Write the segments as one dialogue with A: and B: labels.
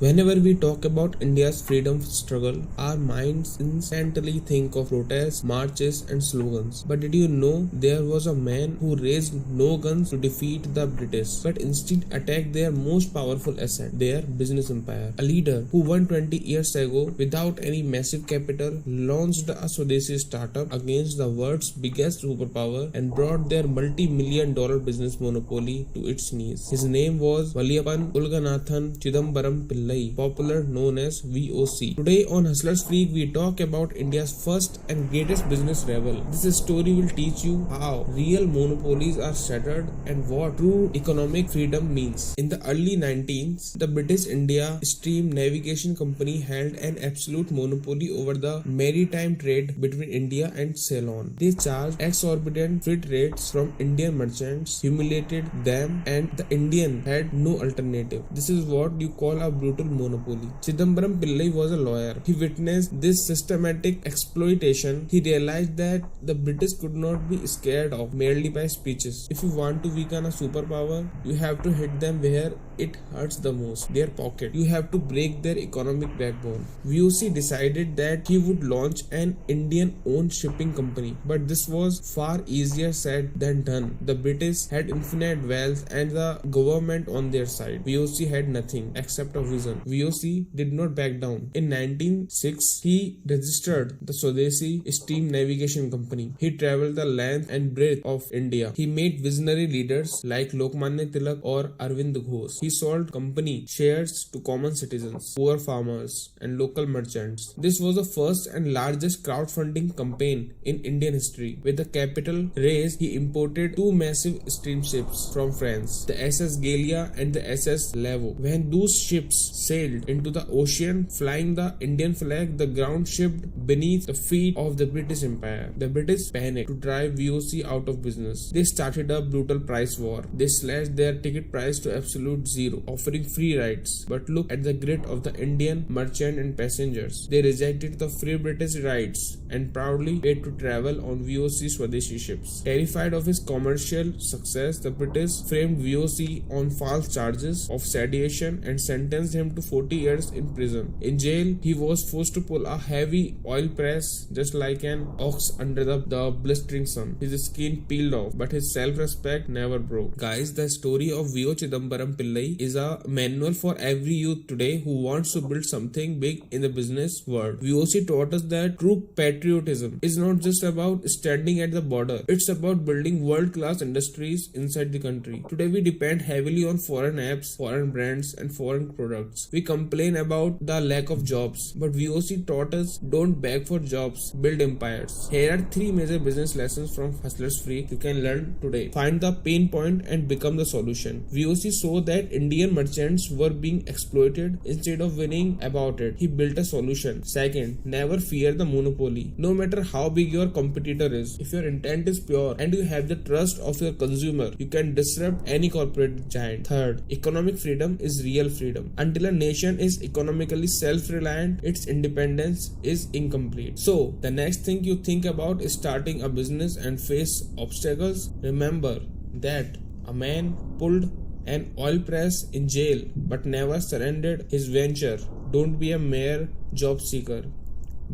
A: Whenever we talk about India's freedom struggle, our minds instantly think of protests, marches, and slogans. But did you know there was a man who raised no guns to defeat the British, but instead attacked their most powerful asset, their business empire? A leader who 120 years ago, without any massive capital, launched a Swadeshi startup against the world's biggest superpower and brought their multi-million-dollar business monopoly to its knees. His name was Valliyappan Ulganathan Chidambaram Pillai, popular known as VOC. Today on Hustlers Freak, we talk about India's first and greatest business rebel. This story will teach you how real monopolies are shattered and what true economic freedom means. In the early 19th, the British India Steam Navigation Company held an absolute monopoly over the maritime trade between India and Ceylon. They charged exorbitant freight rates from Indian merchants, humiliated them, and the Indian had no alternative. This is what you call a brutal monopoly. Chidambaram Pillai was a lawyer. He witnessed this systematic exploitation. He realized that the British could not be scared of merely by speeches. If you want to weaken a superpower, you have to hit them where it hurts the most, their pocket. You have to break their economic backbone. VOC decided that he would launch an Indian-owned shipping company, but this was far easier said than done. The British had infinite wealth and the government on their side. VOC had nothing except a vision. VOC did not back down. In 1906, he registered the Swadeshi Steam Navigation Company. He traveled the length and breadth of India. He made visionary leaders like Lokmanya Tilak or Arvind Ghosh. He sold company shares to common citizens, poor farmers, and local merchants. This was the first and largest crowdfunding campaign in Indian history. With the capital raised, he imported two massive steamships from France, the SS Gallia and the SS Levo. When those ships sailed into the ocean, flying the Indian flag, the ground shipped beneath the feet of the British Empire. The British panicked to drive VOC out of business. They started a brutal price war. They slashed their ticket price to absolute zero, offering free rides. But look at the grit of the Indian merchant and passengers. They rejected the free British rides and proudly paid to travel on VOC Swadeshi ships. Terrified of his commercial success, the British framed VOC on false charges of sedition and sentenced him to 40 years in prison. In jail, he was forced to pull a heavy oil press just like an ox under the blistering sun. His skin peeled off, but his self-respect never broke. Guys, the story of V.O. Chidambaram Pillai is a manual for every youth today who wants to build something big in the business world. VOC taught us that true patriotism is not just about standing at the border. It's about building world-class industries inside the country. Today, we depend heavily on foreign apps, foreign brands, and foreign products. We complain about the lack of jobs, but VOC taught us don't beg for jobs, build empires. Here are 3 major business lessons from Hustlers Freak you can learn today. Find the pain point and become the solution. VOC saw that Indian merchants were being exploited. Instead of winning about it, he built a solution. Second, never fear the monopoly. No matter how big your competitor is, if your intent is pure and you have the trust of your consumer, you can disrupt any corporate giant. Third, economic freedom is real freedom. Until a nation is economically self-reliant, its independence is incomplete. So, the next thing you think about is starting a business and face obstacles. Remember that a man pulled an oil press in jail but never surrendered his venture. Don't be a mere job seeker.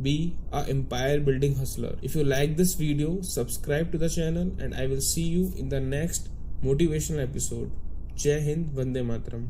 A: Be a empire building hustler. If you like this video, subscribe to the channel and I will see you in the next motivational episode. Jai Hind, Vande Mataram.